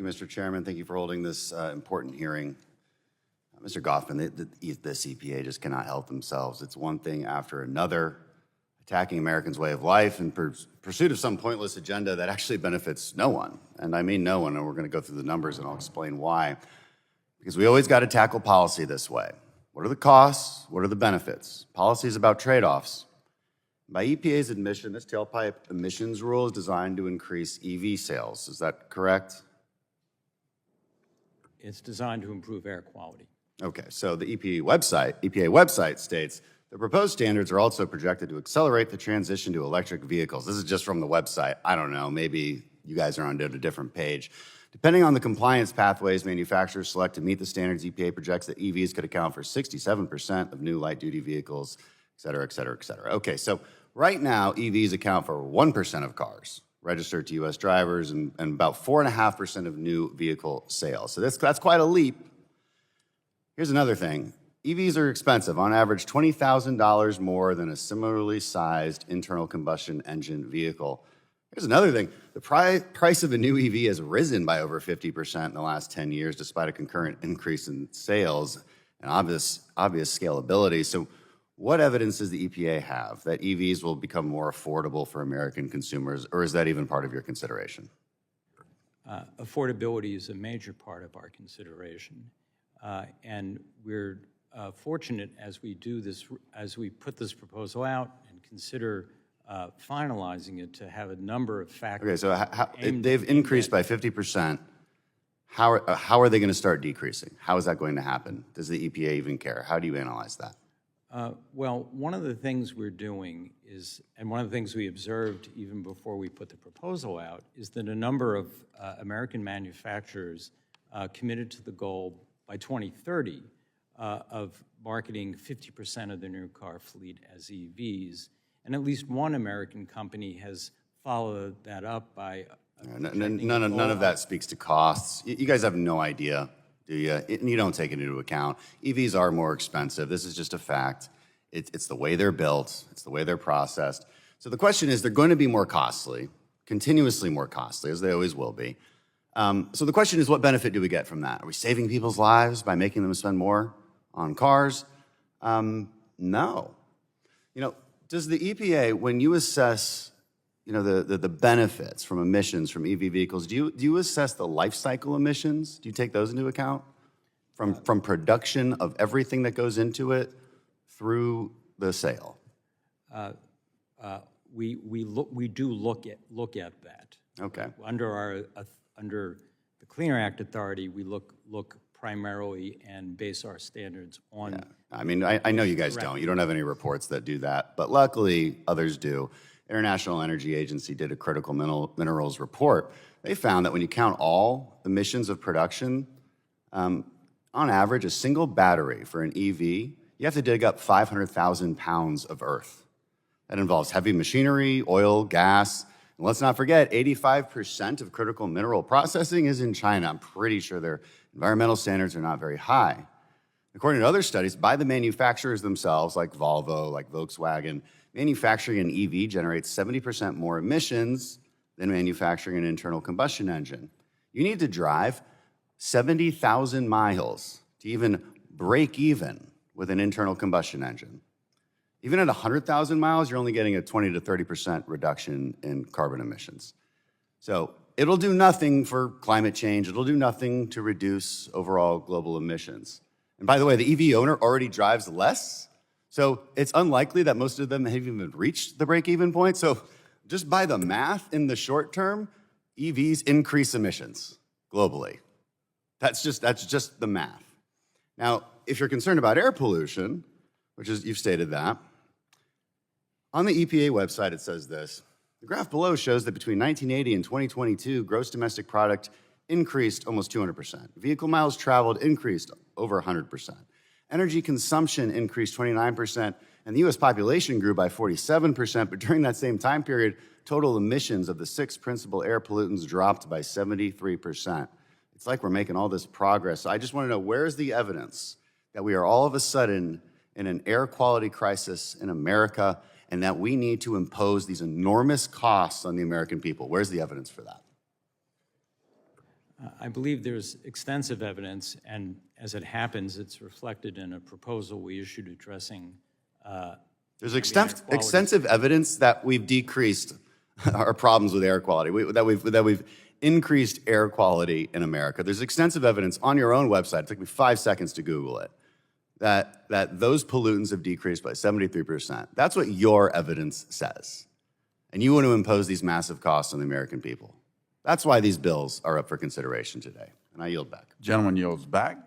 you, Mr. Chairman. Thank you for holding this important hearing. Mr. Goffman, this EPA just cannot help themselves. It's one thing after another, attacking Americans' way of life in pursuit of some pointless agenda that actually benefits no one. And I mean no one, and we're going to go through the numbers and I'll explain why. Because we always got to tackle policy this way. What are the costs? What are the benefits? Policy is about trade-offs. By EPA's admission, this tailpipe emissions rule is designed to increase EV sales. Is that correct? It's designed to improve air quality. Okay, so the EPA website states the proposed standards are also projected to accelerate the transition to electric vehicles. This is just from the website. I don't know, maybe you guys are on a different page. Depending on the compliance pathways manufacturers select to meet the standards, EPA projects that EVs could account for 67% of new light-duty vehicles, et cetera, et cetera, et cetera. Okay, so right now, EVs account for 1% of cars registered to U.S. drivers and about 4.5% of new vehicle sales. So that's quite a leap. Here's another thing. EVs are expensive, on average $20,000 more than a similarly sized internal combustion engine vehicle. Here's another thing. The price of a new EV has risen by over 50% in the last 10 years, despite a concurrent increase in sales and obvious scalability. So what evidence does the EPA have that EVs will become more affordable for American consumers, or is that even part of your consideration? Affordability is a major part of our consideration. And we're fortunate as we do this, as we put this proposal out and consider finalizing it, to have a number of factors. Okay, so they've increased by 50%. How are they going to start decreasing? How is that going to happen? Does the EPA even care? How do you analyze that? Well, one of the things we're doing is, and one of the things we observed even before we put the proposal out, is that a number of American manufacturers committed to the goal by 2030 of marketing 50% of their new car fleet as EVs. And at least one American company has followed that up by none of that speaks to costs. You guys have no idea, do you? And you don't take it into account. EVs are more expensive. This is just a fact. It's the way they're built. It's the way they're processed. So the question is, they're going to be more costly, continuously more costly, as they always will be. So the question is, what benefit do we get from that? Are we saving people's lives by making them spend more on cars? No. You know, does the EPA, when you assess, you know, the benefits from emissions from EV vehicles, do you assess the life cycle emissions? Do you take those into account from production of everything that goes into it through the sale? We do look at that. Okay. Under the Clean Air Act authority, we look primarily and base our standards on. Yeah. I mean, I know you guys don't. You don't have any reports that do that, but luckily others do. International Energy Agency did a critical minerals report. They found that when you count all emissions of production, on average, a single battery for an EV, you have to dig up 500,000 pounds of earth. That involves heavy machinery, oil, gas. And let's not forget, 85% of critical mineral processing is in China. I'm pretty sure their environmental standards are not very high. According to other studies by the manufacturers themselves, like Volvo, like Volkswagen, manufacturing an EV generates 70% more emissions than manufacturing an internal combustion engine. You need to drive 70,000 miles to even break even with an internal combustion engine. Even at 100,000 miles, you're only getting a 20 to 30% reduction in carbon emissions. So it'll do nothing for climate change. It'll do nothing to reduce overall global emissions. And by the way, the EV owner already drives less, so it's unlikely that most of them have even reached the break-even point. So just by the math, in the short term, EVs increase emissions globally. That's just the math. Now, if you're concerned about air pollution, which is, you've stated that, on the EPA website it says this: the graph below shows that between 1980 and 2022, gross domestic product increased almost 200%. Vehicle miles traveled increased over 100%. Energy consumption increased 29%, and the U.S. population grew by 47%, but during that same time period, total emissions of the 6 principal air pollutants dropped by 73%. It's like we're making all this progress. So I just want to know, where's the evidence that we are all of a sudden in an air quality crisis in America and that we need to impose these enormous costs on the American people? Where's the evidence for that? I believe there's extensive evidence, and as it happens, it's reflected in a proposal we issued addressing There's extensive evidence that we've decreased our problems with air quality, that we've increased air quality in America. There's extensive evidence on your own website. It took me 5 seconds to Google it. That those pollutants have decreased by 73%. That's what your evidence says. And you want to impose these massive costs on the American people. That's why these bills are up for consideration today. And I yield back. Gentleman yields back.